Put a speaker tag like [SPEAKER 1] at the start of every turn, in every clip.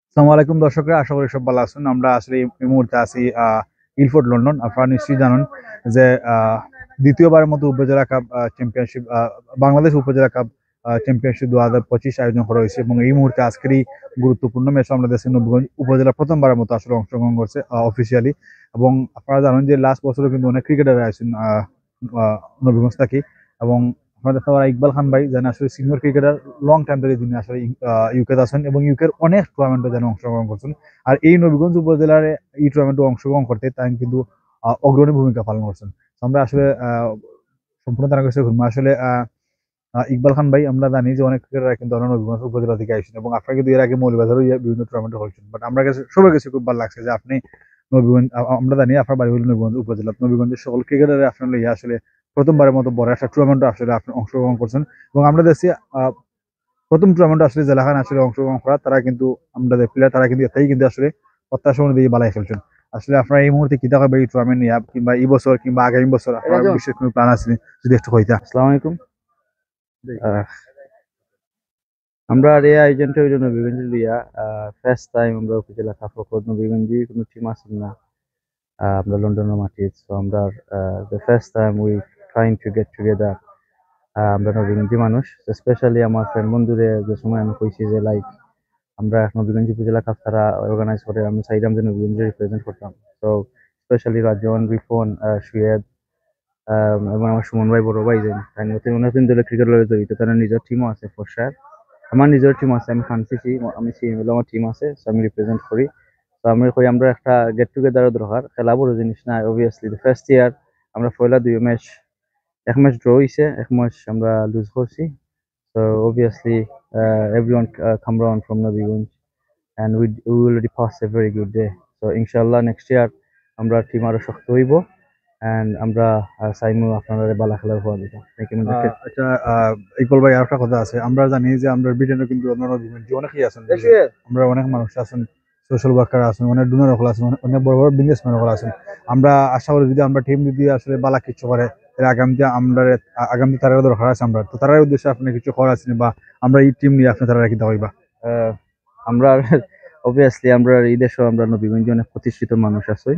[SPEAKER 1] আসসালামু আলাইকুম দর্শকরা, আশা করি সব ভালো আছেন। আমরা আসলে এই মুহূর্তে আছি ইলফোর্ড লন্ডন। আপনারা নিশ্চয়ই জানেন যে দ্বিতীয়বারের মতো উপজেলা কাপ চ্যাম্পিয়নশিপ, বাংলাদেশ উপজেলা কাপ চ্যাম্পিয়নশিপ 2025 আয়োজন করা হয়েছে এবং এই মুহূর্তে আজকেরই গুরুত্বপূর্ণ ম্যাচ আমাদের দেশের নবীগঞ্জ উপজেলা প্রথমবারের মতো আসলে অংশগ্রহণ করছে অফিসিয়ালি। এবং আপনারা জানেন যে লাস্ট বছরও কিন্তু অনেক ক্রিকেটার আছেন নবীগঞ্জ থাকি। এবং আমাদের সবার ইকবাল খান ভাই যেন আসলে সিনিয়র ক্রিকেটার, লং টাইম ধরে যিনি আসলে ইউকে আছেন এবং ইউকের অনেক টুর্নামেন্টে যেন অংশগ্রহণ করছেন। আর এই নবীগঞ্জ উপজেলার এই টুর্নামেন্টে অংশগ্রহণ করতে তাই কিন্তু অগ্রণী ভূমিকা পালন করছেন। তো আমরা আসলে সম্পূর্ণ তার কাছে ঘুরবো আসলে ইকবাল খান ভাই, আমরা জানি যে অনেক ক্রিকেটার কিন্তু অন্য নবীগঞ্জ উপজেলা থেকে আসছেন এবং আপনারা কিন্তু এর আগে মৌলভীবাজারও বিভিন্ন টুর্নামেন্টে হয়েছেন, বাট আমরা কাছে সবার কাছে খুব ভালো লাগছে যে আপনি নবীগঞ্জ, আমরা জানি আপনার বাড়ি হল নবীগঞ্জ উপজেলা, নবীগঞ্জের সকল ক্রিকেটারে আপনার লইয়া আসলে প্রথমবারের মতো বড় একটা টুর্নামেন্টে আসলে আপনি অংশগ্রহণ করছেন। এবং আমরা দেখছি প্রথম টুর্নামেন্টে আসলে জেলাখান আসলে অংশগ্রহণ করা, তারা কিন্তু আমাদের প্লেয়ার তারা কিন্তু এটাই কিন্তু আসলে প্রত্যাশা অনুযায়ী বালাই খেলছেন। আসলে আপনারা এই মুহূর্তে কিতা হবে এই টুর্নামেন্ট নিয়ে, কিংবা এই বছর কিংবা আগামী বছর আপনার বিশেষ কোনো প্ল্যান আছে যদি একটু কইতা।
[SPEAKER 2] আসসালামু আলাইকুম। আহ, আমরা আর এই আয়োজনটা হইল নবীগঞ্জ লিয়া ফার্স্ট টাইম আমরা উপজেলা কাফরকত নবীগঞ্জে কোনো টিম আসেন না। আমরা লন্ডনের মাটি, সো আমরা the first time we trying to get together. আমরা নবীগঞ্জি মানুষ, স্পেশালি আমার ফ্রেন্ড বন্ধুরে যে সময় আমি কইছি যে লাইক আমরা নবীগঞ্জ উপজেলা কাপ তারা অর্গানাইজ করে, আমি চাইলাম যে নবীগঞ্জে রিপ্রেজেন্ট করতাম। তো স্পেশালি রাজন, রিফন, সুয়েদ এবং আমার সুমন ভাই, বড় ভাই যেন তাই অনেকদিন ধরে ক্রিকেট লড়ে জড়িত, তারা নিজের টিমও আছে ফরসার। আমার নিজের টিম আছে, আমি খানসিসি, আমি সিএমএল, আমার টিম আছে, so আমি রিপ্রেজেন্ট করি। তো আমি কই আমরা একটা গেট টুগেদারও দরকার, খেলা বড় জিনিস না। অবভিয়াসলি ফার্স্ট ইয়ার আমরা পয়লা দুই ম্যাচ, এক ম্যাচ ড্র হইছে, এক ম্যাচ আমরা লুজ করছি। So obviously everyone come round from Nabigunj and we already passed a very good day. So inshallah next year আমরা টিম আরো শক্ত হইব and আমরা চাইমু আপনারা বালা খেলার হওয়া দিতে। Thank you.
[SPEAKER 1] আচ্ছা, ইকবাল ভাই, আরেকটা কথা আছে। আমরা জানি যে আমরা ব্রিটেনে কিন্তু অন্যান্য যে অনেকেই আছেন, আমরা অনেক মানুষ আছেন, সোশ্যাল ওয়ার্কার আছেন, অনেক ডোনার হল আছেন, অনেক বড় বড় বিজনেসম্যান হল আছেন। আমরা আশা করি যদি আমরা টিম যদি আসলে বালা কিছু করে তাহলে আগামীতে তারা দরকার আছে আমরা, তো তার উদ্দেশ্যে আপনি কিছু করার আছেন বা আমরা এই টিম নিয়ে আপনি তারা রাখি হইবা।
[SPEAKER 2] আহ, আমরা অবভিয়াসলি আমরা এই দেশে আমরা নবীগঞ্জে অনেক প্রতিষ্ঠিত মানুষ আছে,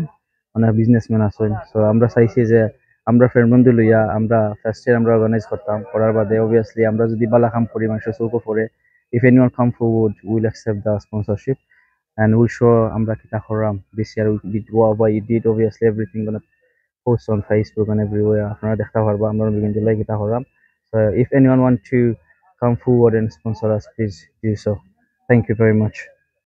[SPEAKER 2] অনেক বিজনেসম্যান আছে। সো আমরা চাইছি যে আমরা ফ্রেন্ড বন্ধু লইয়া আমরা ফার্স্ট ইয়ার আমরা অর্গানাইজ করতাম, করার বাদে অবভিয়াসলি আমরা যদি বালা কাম করি মানুষের চৌকো পড়ে, if anyone come forward will accept the sponsorship and we'll show আমরা কিতা করাম। this year we did what we did, obviously everything gonna post on Facebook and everywhere, আপনারা দেখতে পারবা আমরা নবীগঞ্জ জেলায় কিতা করাম। So if anyone want to come forward and sponsor us, please do so. Thank you very much.